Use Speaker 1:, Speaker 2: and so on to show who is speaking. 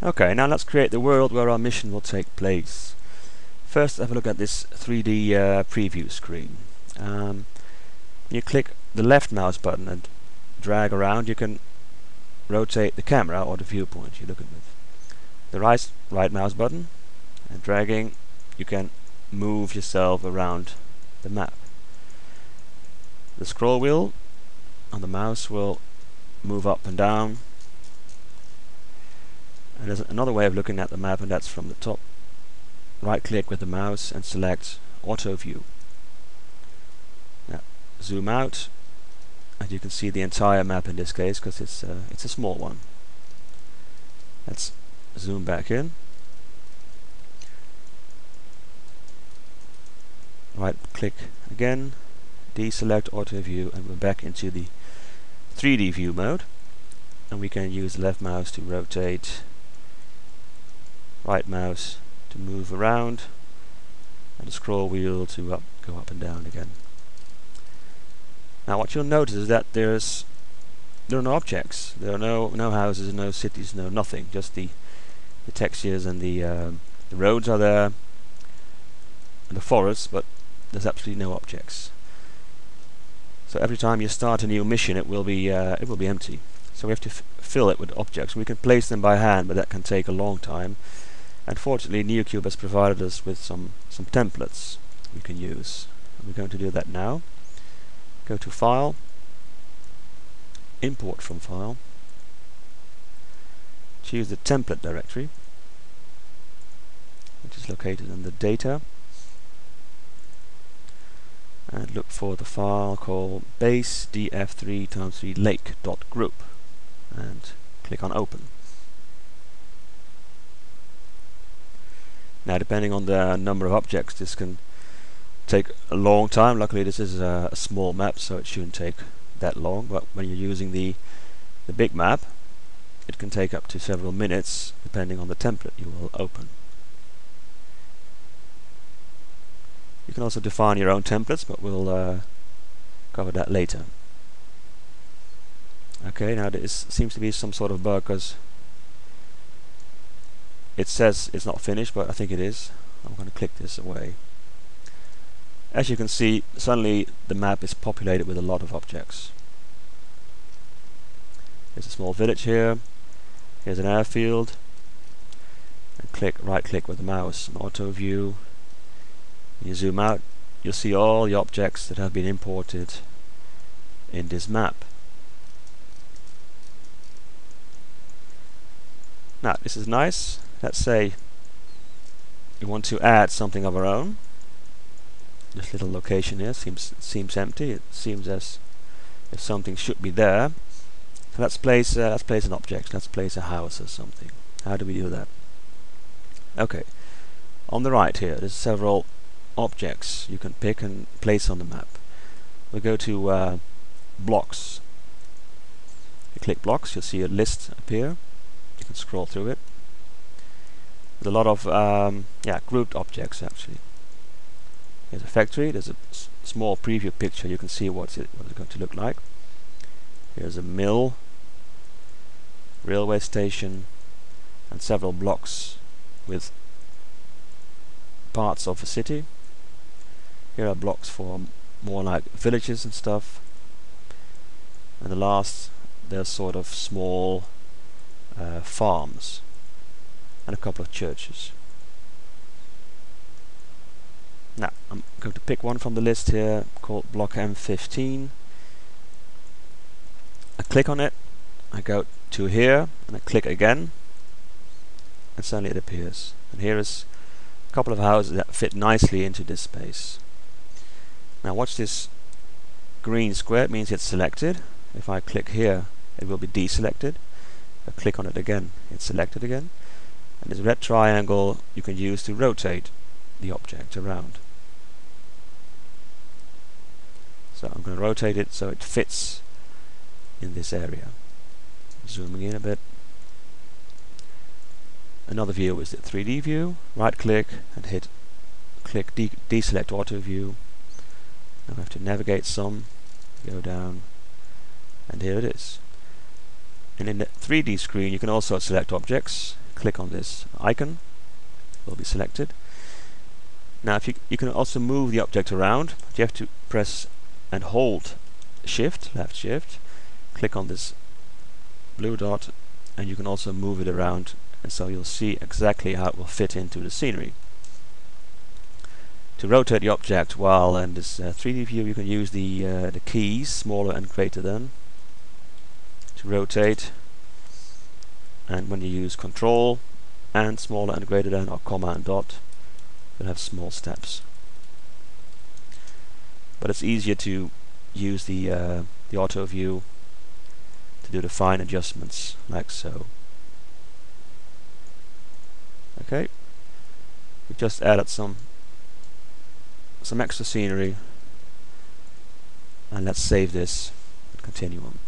Speaker 1: Okay, now let's create the world where our mission will take place. First, have a look at this 3D preview screen. You click the left mouse button and drag around. You can rotate the camera or the viewpoint you're looking with. The right mouse button and dragging, you can move yourself around the map. The scroll wheel on the mouse will move up and down. And there's another way of looking at the map, and that's from the top. Right click with the mouse and select auto view. Now zoom out and you can see the entire map in this case because it's a small one. Let's zoom back in. Right click again, deselect auto view, and we're back into the 3D view mode, and we can use the left mouse to rotate, right mouse to move around, and the scroll wheel to go up and down again. Now what you'll notice is that there are no objects, there are no houses, no cities, no nothing, just the textures, and the roads are there and the forests, but there's absolutely no objects. So every time you start a new mission, it will be empty. So we have to fill it with objects. We can place them by hand, but that can take a long time. And fortunately, NeoCube has provided us with some templates we can use. And we're going to do that now. Go to File, Import from File, choose the template directory, which is located under Data, and look for the file called base df3x3 lake.group and click on Open. Now, depending on the number of objects, this can take a long time. Luckily this is a small map, so it shouldn't take that long, but when you're using the big map, it can take up to several minutes depending on the template you will open. You can also define your own templates, but we'll cover that later. Okay, now this seems to be some sort of bug because it says it's not finished, but I think it is. I'm going to click this away. As you can see, suddenly the map is populated with a lot of objects. There's a small village here. Here's an airfield. And right click with the mouse on auto view. You zoom out, you'll see all the objects that have been imported in this map. Now this is nice. Let's say we want to add something of our own. This little location here seems empty. It seems as if something should be there. So let's place an object. Let's place a house or something. How do we do that? Okay, on the right here, there's several objects you can pick and place on the map. We go to blocks. You click blocks, you'll see a list appear. You can scroll through it. There's a lot of grouped objects actually. Here's a factory. There's a small preview picture. You can see what it's going to look like. Here's a mill, railway station, and several blocks with parts of a city. Here are blocks for more like villages and stuff. And the last, there's sort of small farms and a couple of churches. Now I'm going to pick one from the list here called block M15. I click on it, I go to here and I click again, and suddenly it appears. And here is a couple of houses that fit nicely into this space. Now watch this green square, it means it's selected. If I click here, it will be deselected. If I click on it again, it's selected again. And this red triangle you can use to rotate the object around. So I'm going to rotate it so it fits in this area. Zooming in a bit. Another view is the 3D view. Right click and click deselect auto view. Now I have to navigate some, go down, and here it is. And in the 3D screen you can also select objects. click on this icon, it will be selected. Now if you can also move the object around, but you have to press and hold shift, left shift, click on this blue dot, and you can also move it around, and so you'll see exactly how it will fit into the scenery. To rotate the object while in this 3D view, you can use the keys smaller and greater than to rotate, and when you use Control and smaller and greater than, or comma and dot, you'll have small steps. But it's easier to use the auto view to do the fine adjustments, like so. Okay, we've just added some extra scenery, and let's save this and continue on.